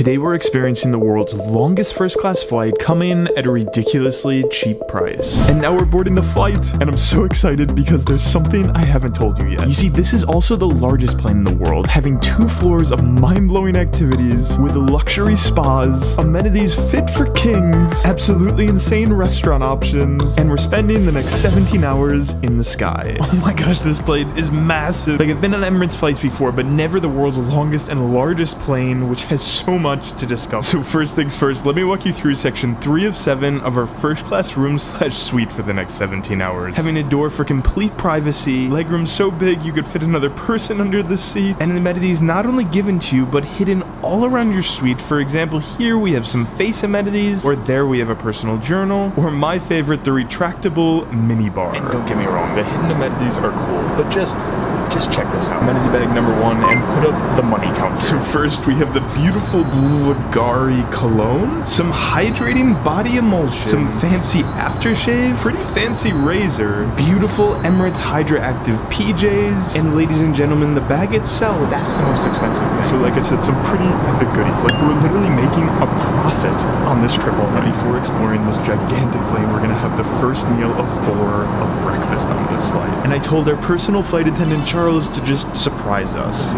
Today we're experiencing the world's longest first class flight, come in at a ridiculously cheap price. And now we're boarding the flight, and I'm so excited because there's something I haven't told you yet. You see, this is also the largest plane in the world, having 2 floors of mind-blowing activities with luxury spas, amenities fit for kings, absolutely insane restaurant options, and we're spending the next 17 hours in the sky. Oh my gosh, this plane is massive. Like, I've been on Emirates flights before, but never the world's longest and largest plane, which has so much to discover. So first things first, let me walk you through section 3 of 7 of our first class room / suite for the next 17 hours. Having a door for complete privacy, legroom so big you could fit another person under the seat, and amenities not only given to you, but hidden all around your suite. For example, here we have some face amenities, or there we have a personal journal, or my favorite, the retractable mini bar. And don't get me wrong, the hidden amenities are cool, but just check this out. Amenity bag number 1, and put up the money counter. So first we have the beautiful Bulgari cologne, some hydrating body emulsion, some fancy aftershave, pretty fancy razor, beautiful Emirates Hydra Active PJs, and ladies and gentlemen, the bag itself, that's the most expensive thing. So like I said, some pretty epic goodies. Like, we're literally making a profit on this trip already. Before exploring this gigantic plane, we're gonna have the first meal of 4 of breakfast on this flight. And I told our personal flight attendant Charles to just surprise us.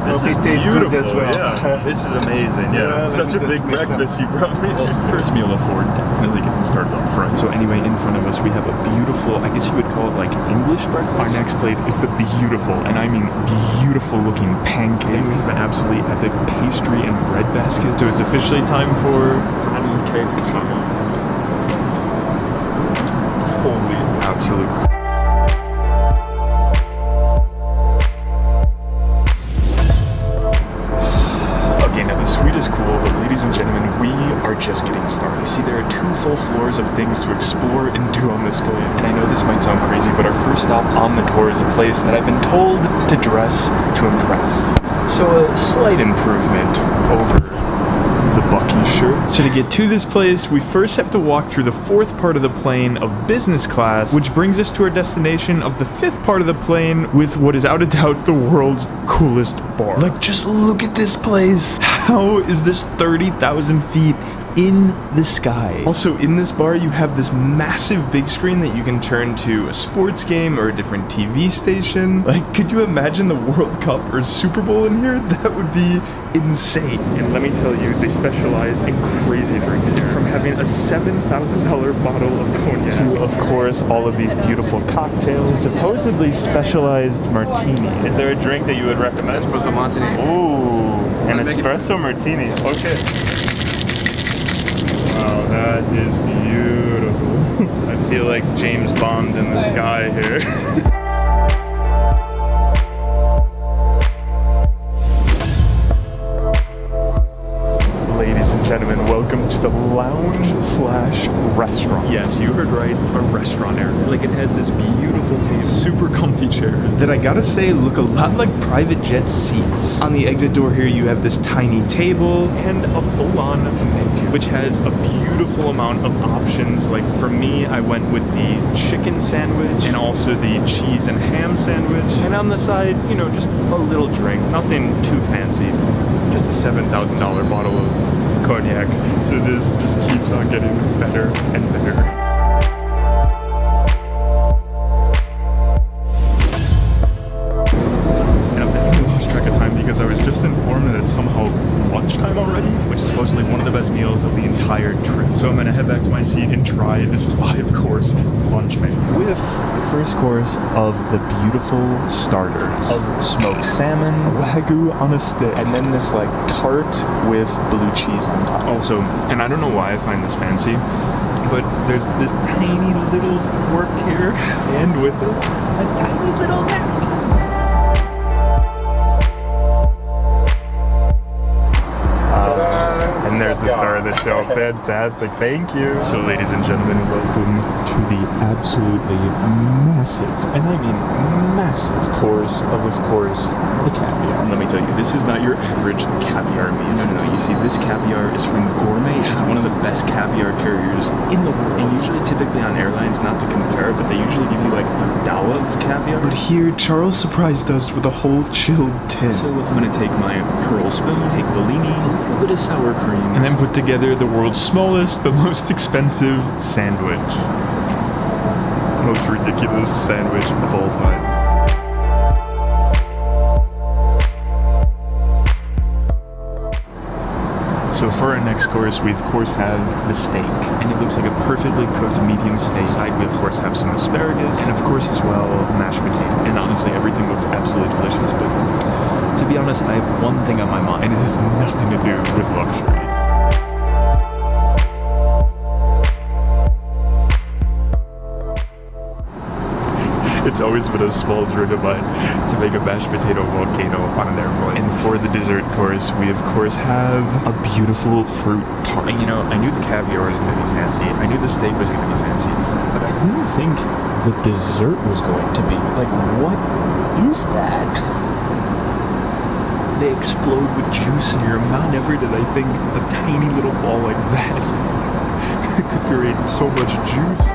This is beautiful as well. Yeah, this is amazing. Yeah, such a big breakfast you brought me. Well, first meal of 4, definitely getting started up front. So anyway, in front of us we have a beautiful, I guess you would call it like English breakfast. Our next plate is the beautiful, and I mean beautiful looking pancakes. And we have an absolutely epic pastry and bread basket. So it's officially time for pancake time. Holy absolute. Ladies and gentlemen, we are just getting started. You see, there are 2 full floors of things to explore and do on this plane. And I know this might sound crazy, but our first stop on the tour is a place that I've been told to dress to impress. So a slight improvement over the Bucky shirt. So to get to this place, we first have to walk through the 4th part of the plane of business class, which brings us to our destination of the 5th part of the plane with what is without a doubt the world's coolest bar. Like, just look at this place. How is this 30,000 feet in the sky? Also, in this bar you have this massive big screen that you can turn to a sports game or a different TV station. Like, could you imagine the World Cup or Super Bowl in here? That would be insane. And let me tell you, they specialize in crazy drinks here. From having a $7,000 bottle of cognac to, of course, all of these beautiful cocktails, supposedly specialized martini. Is there a drink that you would recommend? Espresso martini. Ooh, an espresso martini. Okay. Wow, that is beautiful. I feel like James Bond in the sky here. Gentlemen, welcome to the lounge / restaurant. Yes, you heard right, a restaurant area. Like, it has this beautiful table, super comfy chairs that I gotta say look a lot like private jet seats. On the exit door here you have this tiny table and a full-on menu, which has a beautiful amount of options. Like, for me, I went with the chicken sandwich and also the cheese and ham sandwich. And on the side, you know, just a little drink, nothing too fancy. Just a $7,000 bottle of cognac, so this just keeps on getting better and better. And I've definitely lost track of time because I was just informed that it's somehow lunchtime already, which is supposedly one of the best meals of the entire trip. So I'm gonna head back to my seat and try this 5-course lunch menu with the first course of the beautiful starters of smoked salmon, wagyu on a stick, and then this like tart with blue cheese on top. Also, and I don't know why I find this fancy, but there's this tiny little fork here, and with it, a tiny little napkin. And there's the star of the show. Fantastic. Thank you. So, ladies and gentlemen, welcome to the absolutely massive, and I mean massive course, the caviar. And let me tell you, this is not your average caviar meal. No. You see, this caviar is from Gourmet, which is one of the best caviar carriers in the world. And usually, typically on airlines, not to compare, but they usually give you like a dollop of caviar. But here, Charles surprised us with a whole chilled tin. So I'm gonna take my pearl spoon, take Bellini, a little bit of sour cream, and then put together the world's smallest but most expensive sandwich. Most ridiculous sandwich of all time. So for our next course, we of course have the steak, and it looks like a perfectly cooked medium steak. Side, we of course have some asparagus, and of course as well, mashed potato. And honestly, everything looks absolutely delicious, but to be honest, I have one thing on my mind, and it has nothing to do with luxury. It's always been a small dream of mine to make a mashed potato volcano on an airplane. And for the dessert course, we of course have a beautiful fruit tart. And you know, I knew the caviar was going to be fancy, I knew the steak was going to be fancy, but I didn't think the dessert was going to be. Like, what is that? They explode with juice in your mouth. Never did I think a tiny little ball like that could create so much juice.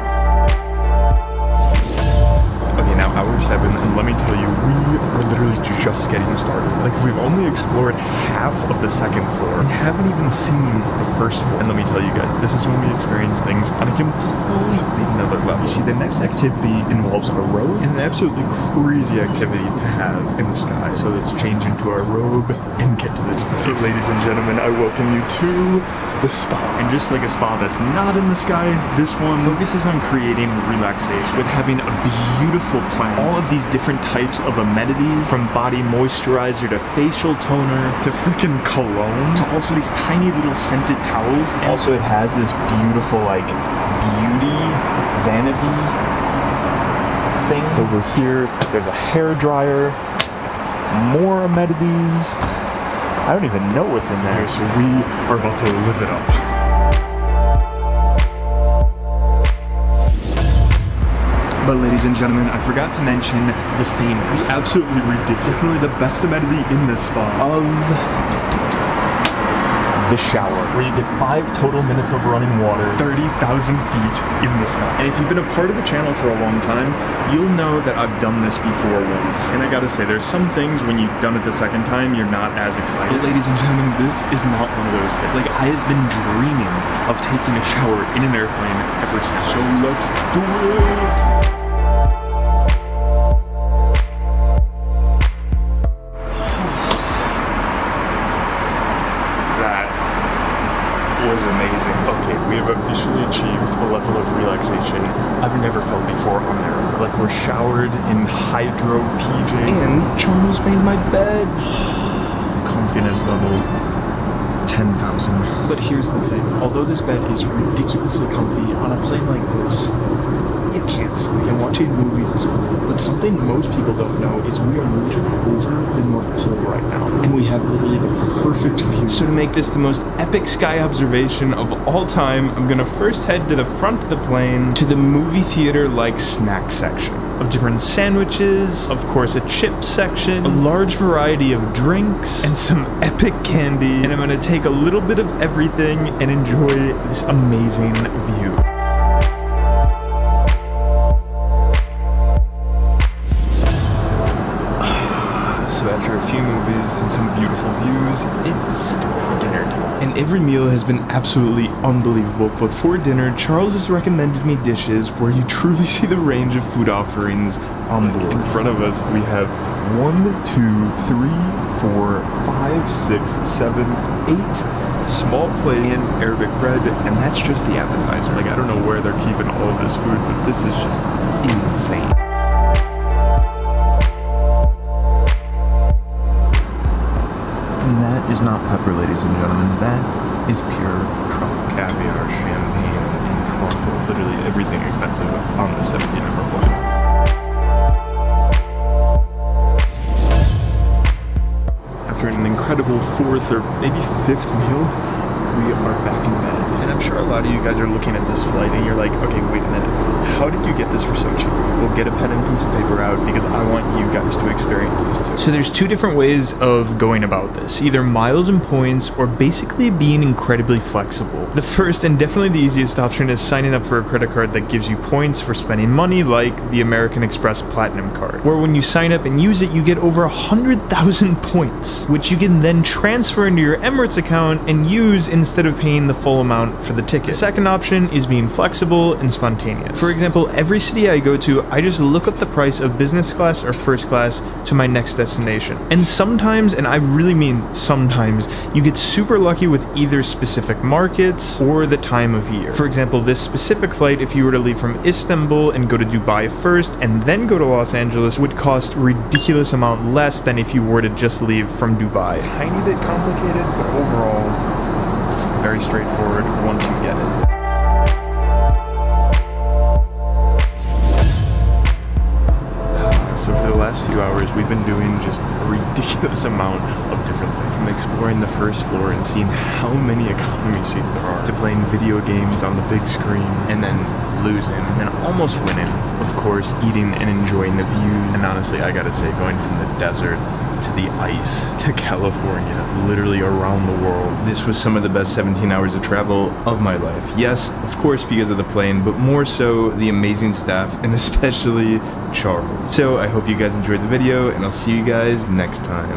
Hour 7, and let me tell you, we are literally just getting started. Like, we've only explored half of the second floor and haven't even seen the first floor. And let me tell you guys, this is when we experience things on a completely another level. You see, the next activity involves a robe, and an absolutely crazy activity to have in the sky. So let's change into our robe and get to this place. So ladies and gentlemen, I welcome you to the spa. And just like a spa that's not in the sky, this one focuses on creating relaxation with having a beautiful plant. All of these different types of amenities, from body moisturizer to facial toner to freaking cologne to also these tiny little scented towels. And also it has this beautiful like beauty vanity thing over here. There's a hair dryer, more amenities. I don't even know what's in there. So we are about to live it up. But ladies and gentlemen, I forgot to mention the famous, the absolutely ridiculous, definitely the best amenity in this spa of the shower, where you get 5 total minutes of running water, 30,000 feet in the sky. And if you've been a part of the channel for a long time, you'll know that I've done this before once. And I gotta say, there's some things when you've done it the second time, you're not as excited. But ladies and gentlemen, this is not one of those things. Like, I have been dreaming of taking a shower in an airplane ever since. So let's do it! Was amazing. Okay, we have officially achieved a level of relaxation I've never felt before on an airplane. Like, we're showered in hydro PJs, and Charles made my bed. Confidence level 10,000. But here's the thing, although this bed is ridiculously comfy, on a plane like this, you can't sleep. And watching movies is cool, but something most people don't know is we are literally over the North Pole right now, and we have literally the perfect view. So to make this the most epic sky observation of all time, I'm gonna first head to the front of the plane to the movie theater-like snack section of different sandwiches, of course a chip section, a large variety of drinks, and some epic candy. And I'm gonna take a little bit of everything and enjoy this amazing view. So after a few movies and some beautiful views, it's dinner time. And every meal has been absolutely unbelievable, but for dinner, Charles has recommended me dishes where you truly see the range of food offerings on board. In front of us, we have 1, 2, 3, 4, 5, 6, 7, 8 small plate and Arabic bread, and that's just the appetizer. Like, I don't know where they're keeping all of this food, but this is just insane. And that is not pepper, ladies and gentlemen. That is pure truffle. Caviar, champagne, and truffle. Literally everything expensive on the 17-hour flight. After an incredible 4th or maybe 5th meal, we are back in bed. And I'm sure a lot of you guys are looking at this flight and you're like, okay, wait a minute. How did you get this for so cheap? Well, get a pen and piece of paper out because I want you guys to experience this too. So there's two different ways of going about this. Either miles and points or basically being incredibly flexible. The first and definitely the easiest option is signing up for a credit card that gives you points for spending money, like the American Express Platinum card, where when you sign up and use it, you get over 100,000 points, which you can then transfer into your Emirates account and use instead of paying the full amount for the ticket. The second option is being flexible and spontaneous. For example, every city I go to, I just look up the price of business class or first class to my next destination. And sometimes, and I really mean sometimes, you get super lucky with either specific markets or the time of year. For example, this specific flight, if you were to leave from Istanbul and go to Dubai first and then go to Los Angeles, would cost a ridiculous amount less than if you were to just leave from Dubai. Tiny bit complicated, but overall very straightforward once you get it. So for the last few hours, we've been doing just a ridiculous amount of different things. From exploring the first floor and seeing how many economy seats there are, to playing video games on the big screen, and then losing and almost winning. Of course, eating and enjoying the view. And honestly, I gotta say, going from the desert to the ice to California, literally around the world. This was some of the best 17 hours of travel of my life. Yes, of course, because of the plane, but more so the amazing staff and especially Charles. So I hope you guys enjoyed the video and I'll see you guys next time.